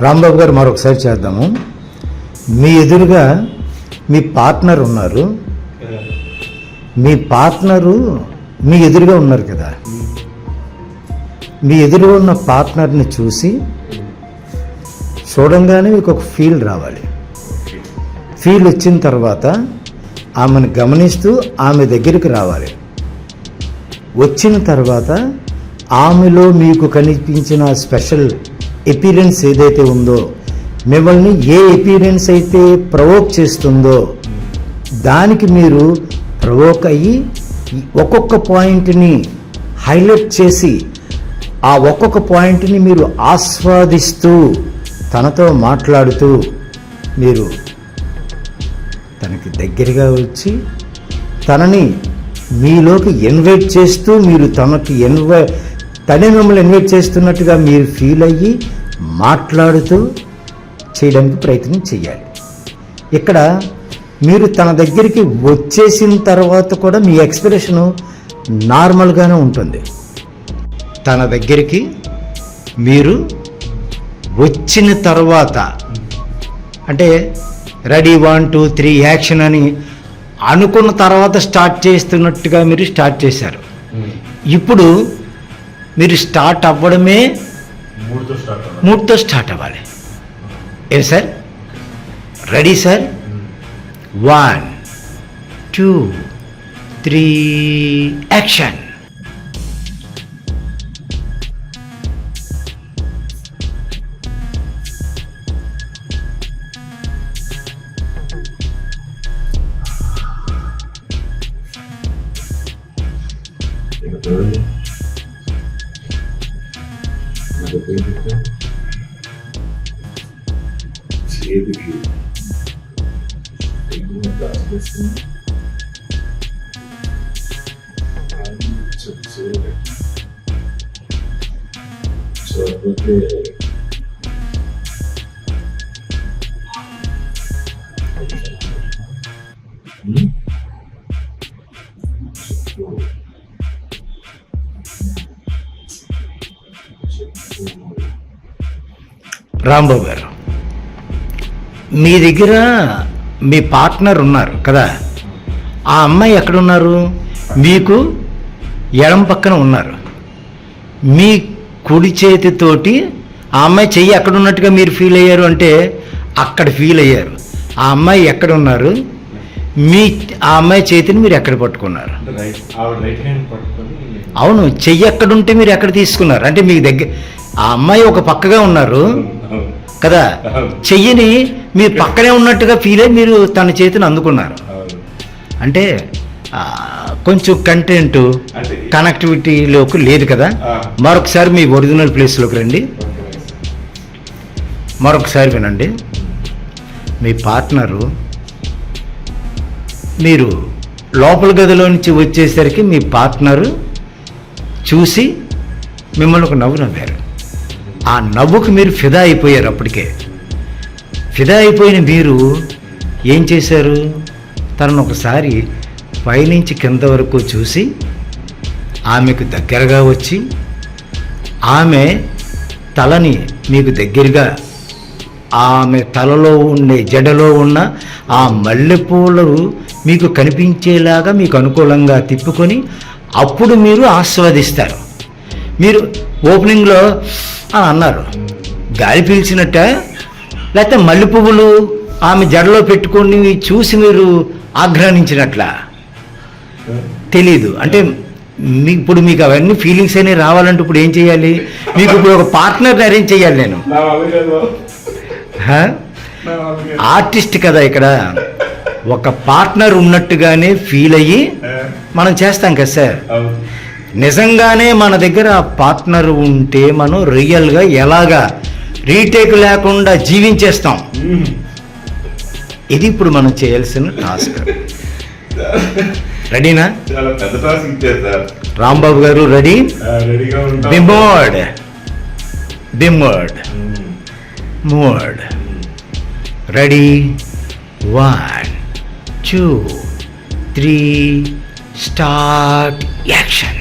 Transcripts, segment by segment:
రాంబాబు గారు మరొకసారి చేద్దాము. మీ ఎదురుగా మీ పార్ట్నర్ ఉన్నారు. మీ పార్ట్నరు మీ ఎదురుగా ఉన్నారు కదా. మీ ఎదురుగా ఉన్న పార్ట్నర్ని చూడంగానే మీకు ఒక ఫీల్ రావాలి. ఫీల్ వచ్చిన తర్వాత ఆమెను గమనిస్తూ ఆమె దగ్గరికి రావాలి. వచ్చిన తర్వాత ఆమెలో మీకు కనిపించిన స్పెషల్ ఎపీరెన్స్ ఏదైతే ఉందో, మిమ్మల్ని ఏ ఎపీరెన్స్ అయితే ప్రవోక్ చేస్తుందో దానికి మీరు ప్రవోక్ అయ్యి ఒక్కొక్క పాయింట్ని హైలైట్ చేసి ఆ ఒక్కొక్క పాయింట్ని మీరు ఆస్వాదిస్తూ తనతో మాట్లాడుతూ మీరు తనకి దగ్గరగా వచ్చి తనని మీలోకి ఇన్వైట్ చేస్తూ మీరు తనే మిమ్మల్ని ఇన్వైట్ చేస్తున్నట్టుగా మీరు ఫీల్ అయ్యి మాట్లాడుతూ చేయడానికి ప్రయత్నం చేయాలి. ఇక్కడ మీరు తన దగ్గరికి వచ్చేసిన తర్వాత కూడా మీ ఎక్స్ప్రెషను నార్మల్గానే ఉంటుంది. తన దగ్గరికి మీరు వచ్చిన తర్వాత అంటే రెడీ 1 2 3 యాక్షన్ అని అనుకున్న తర్వాత స్టార్ట్ చేస్తున్నట్టుగా మీరు స్టార్ట్ చేశారు. ఇప్పుడు మీరు స్టార్ట్ అవ్వడమే మూడ్తో స్టార్ట్ అవ్వాలి. ఏం sir? Ready sir? 1 2 3 action. Rambabu గారు, మీ దగ్గర మీ పార్ట్నర్ ఉన్నారు కదా. ఆ అమ్మాయి ఎక్కడున్నారు? మీకు ఎడం పక్కన ఉన్నారు. మీ కుడి చేతితోటి ఆ అమ్మాయి చెయ్యి ఎక్కడ ఉన్నట్టుగా మీరు ఫీల్ అయ్యారు అంటే అక్కడ ఫీల్ అయ్యారు. ఆ అమ్మాయి ఎక్కడ ఉన్నారు? ఆ అమ్మాయి చేతిని మీరు ఎక్కడ పట్టుకున్నారు? అవును, చెయ్యి ఎక్కడుంటే మీరు ఎక్కడ తీసుకున్నారు అంటే మీకు దగ్గర ఆ అమ్మాయి ఒక పక్కగా ఉన్నారు కదా. చెయ్యిని మీరు పక్కనే ఉన్నట్టుగా ఫీల్ అయ్యి మీరు తన చేతిని అందుకున్నారు. అంటే కొంచెం కంటెంట్ కనెక్టివిటీలోకి లేదు కదా. మరొకసారి మీ ఒరిజినల్ ప్లేస్లోకి రండి. మరొకసారి వినండి. మీ పార్ట్నరు మీరు లోపల గదిలో నుంచి వచ్చేసరికి మీ పార్ట్నరు చూసి మిమ్మల్ని ఒక నవ్వు నవ్వారు. ఆ నవ్వుకు మీరు ఫిదా అయిపోయారు. అప్పటికే ఫిదా అయిపోయిన మీరు ఏం చేశారు? తనను ఒకసారి పైనుంచి కింద వరకు చూసి ఆమెకు దగ్గరగా వచ్చి ఆమె తలని మీకు దగ్గరగా ఆమె తలలో ఉండే జడలో ఉన్న ఆ మల్లెపూలు మీకు కనిపించేలాగా మీకు అనుకూలంగా తిప్పుకొని అప్పుడు మీరు ఆస్వాదిస్తారు. మీరు ఓపెనింగ్లో అన్నారు గాలి పీల్చినట్ట, లేకపోతే మల్లె పువ్వులు ఆమె జడలో పెట్టుకొని చూసి మీరు ఆగ్రహించినట్లా తెలీదు. అంటే ఇప్పుడు మీకు అవన్నీ ఫీలింగ్స్ అనేవి రావాలంటే ఇప్పుడు ఏం చేయాలి? మీకు ఇప్పుడు ఒక పార్ట్నర్ని అరేంజ్ చేయాలి. నేను ఆర్టిస్ట్ కదా. ఇక్కడ ఒక పార్ట్నర్ ఉన్నట్టుగానే ఫీల్ అయ్యి మనం చేస్తాం కదా సార్. నిజంగానే మన దగ్గర పార్ట్నర్ ఉంటే మనం రియల్గా ఎలాగా రీటేక్ లేకుండా జీవించేస్తాం. ఇది ఇప్పుడు మనం చేయాల్సిన టాస్క్. రెడీనా? రాంబాబు గారు రెడీ? బిమోడ్ మోడ్. రెడీ? 1 2 3 start action.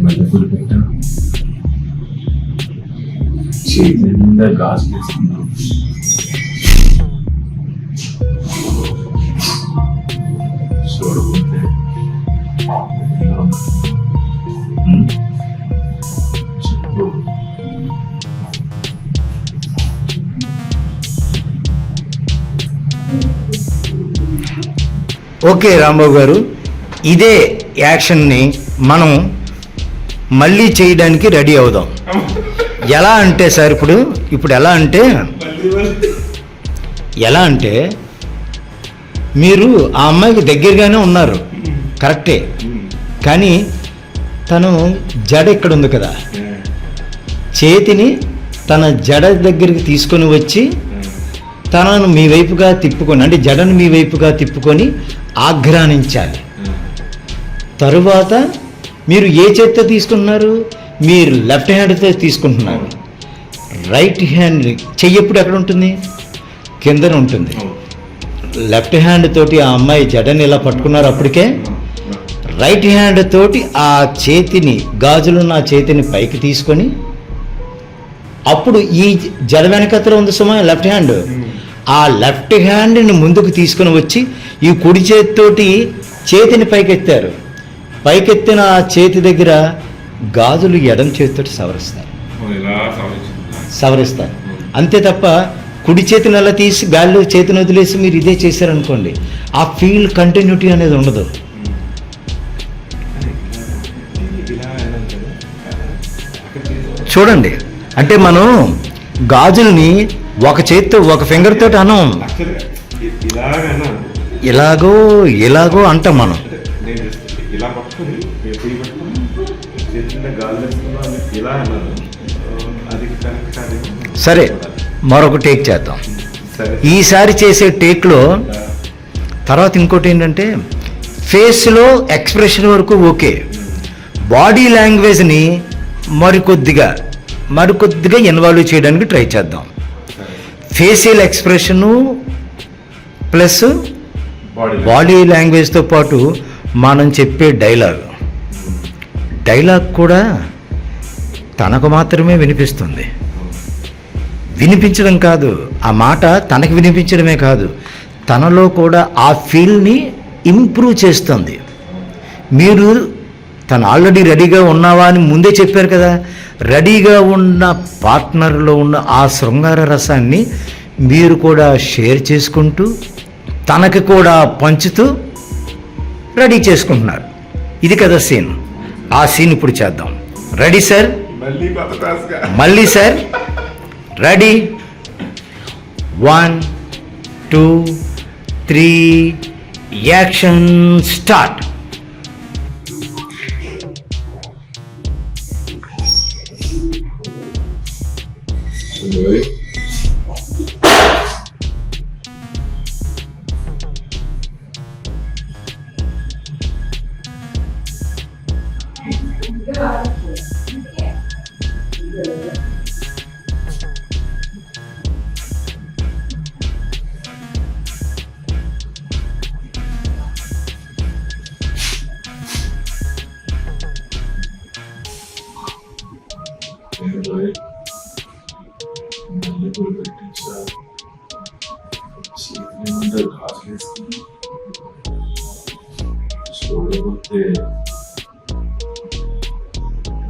మల్లెపూలు పెట్టాను, చేతి నిండా గాజు వేసుకున్నాను. చూడబోతే చెప్పు. ఓకే రాంబాబు గారు, ఇదే యాక్షన్ని మనం మళ్ళీ చేయడానికి రెడీ అవుదాం. ఎలా అంటే సార్ ఇప్పుడు ఎలా అంటే మీరు ఆ అమ్మాయికి దగ్గరగానే ఉన్నారు, కరెక్టే. కానీ తను జడ ఇక్కడ ఉంది కదా, చేతిని తన జడ దగ్గరికి తీసుకొని వచ్చి తనను మీ వైపుగా తిప్పుకొని, అంటే జడను మీ వైపుగా తిప్పుకొని ఆఘ్రానించాలి. తరువాత మీరు ఏ చేత్తో తీసుకుంటున్నారు? మీరు లెఫ్ట్ హ్యాండ్తో తీసుకుంటున్నారు. రైట్ హ్యాండ్ చెయ్యప్పుడు ఎక్కడ ఉంటుంది? కిందన ఉంటుంది. లెఫ్ట్ హ్యాండ్ తోటి ఆ అమ్మాయి జడని ఇలా పట్టుకున్నారు. అప్పటికే రైట్ హ్యాండ్ తోటి ఆ చేతిని, గాజులున్న ఆ చేతిని పైకి తీసుకొని, అప్పుడు ఈ జడ వెనకత్తలో ఉంది సుమా లెఫ్ట్ హ్యాండ్, ఆ లెఫ్ట్ హ్యాండ్ని ముందుకు తీసుకొని వచ్చి ఈ కుడి చేతితోటి చేతిని పైకెత్తారు. పైకెత్తిన ఆ చేతి దగ్గర గాజులు ఎడం చేతితోటి సవరిస్తారు. అంతే తప్ప కుడి చేతిని అలా తీసి గాలిలో చేతిని వదిలేసి మీరు ఇదే చేశారనుకోండి, ఆ ఫీల్ కంటిన్యూటీ అనేది ఉండదు. చూడండి, అంటే మనం గాజుల్ని ఒక చేతితో, ఒక ఫింగర్ తోటి అనం, ఇలాగో అంటాం మనం. సరే, మరొక టేక్ చేద్దాం. ఈసారి చేసే టేక్లో తర్వాత ఇంకోటి ఏంటంటే, ఫేస్లో ఎక్స్ప్రెషన్ వరకు ఓకే, బాడీ లాంగ్వేజ్ని మరికొద్దిగా ఇన్వాల్వ్ చేయడానికి ట్రై చేద్దాం. ఫేషియల్ ఎక్స్ప్రెషను ప్లస్ బాడీ లాంగ్వేజ్తో పాటు మనం చెప్పే డైలాగ్ కూడా తనకు మాత్రమే వినిపిస్తుంది. వినిపించడం కాదు, ఆ మాట తనకు వినిపించడమే కాదు, తనలో కూడా ఆ ఫీల్ని ఇంప్రూవ్ చేస్తుంది. మీరు తను ఆల్రెడీ రెడీగా ఉన్నావా అని ముందే చెప్పారు కదా, రెడీగా ఉన్న పార్ట్నర్లో ఉన్న ఆ శృంగార రసాన్ని మీరు కూడా షేర్ చేసుకుంటూ తనకి కూడా పంచుతూ రెడీ చేసుకుంటున్నారు. ఇది కదా సీన్. ఆ సీన్ ఇప్పుడు చేద్దాం. Ready sir? మళ్ళీ సార్, రెడీ? 1 2 3 action start. మల్లెపూలు పెట్టించా, చేతి నిండా గాజు వేసుకుని, చూడబోతే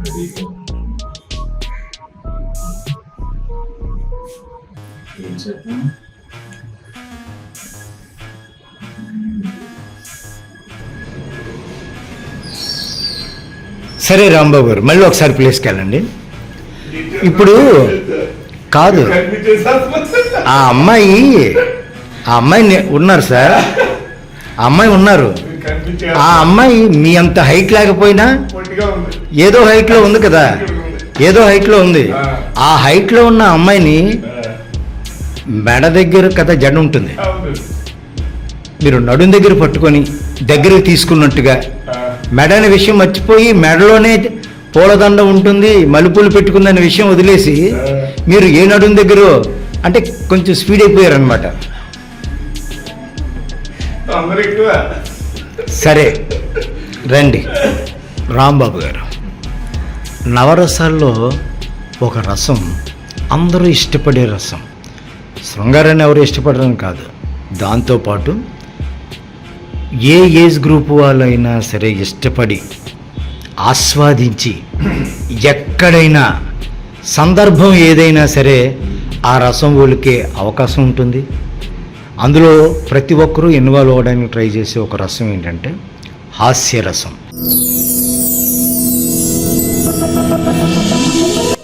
రెడీగా ఏం చేద్దాం? సరే రాంబాబు గారు, మళ్ళీ ఒకసారి ప్లేస్కి వెళ్ళండి. ఇప్పుడు కాదు, ఆ అమ్మాయి ఉన్నారు సార్, ఆ అమ్మాయి ఉన్నారు. ఆ అమ్మాయి మీ అంత హైట్ లేకపోయినా ఏదో హైట్లో ఉంది కదా, ఏదో హైట్లో ఉంది. ఆ హైట్లో ఉన్న అమ్మాయిని మెడ దగ్గర కదా జడ ఉంటుంది, మీరు నడుం దగ్గర పట్టుకొని దగ్గరికి తీసుకున్నట్టుగా, మెడ అనే విషయం మర్చిపోయి మెడలోనే పూలదండ ఉంటుంది, మలుపులు పెట్టుకుందనే విషయం వదిలేసి మీరు ఏ నడుం దగ్గర అంటే కొంచెం స్పీడ్ అయిపోయారనమాట. సరే రండి. రాంబాబు గారు, నవరసాల్లో ఒక రసం అందరూ ఇష్టపడే రసం. శృంగారాన్ని ఎవరు ఇష్టపడరని కాదు, దాంతోపాటు ఏ ఏజ్ గ్రూప్ వాళ్ళైనా సరే ఇష్టపడి ఆస్వాదించి ఎక్కడైనా సందర్భం ఏదైనా సరే ఆ రసం ఒలికే అవకాశం ఉంటుంది. అందులో ప్రతి ఒక్కరూ ఇన్వాల్వ్ అవ్వడానికి ట్రై చేసే ఒక రసం ఏంటంటే హాస్యరసం.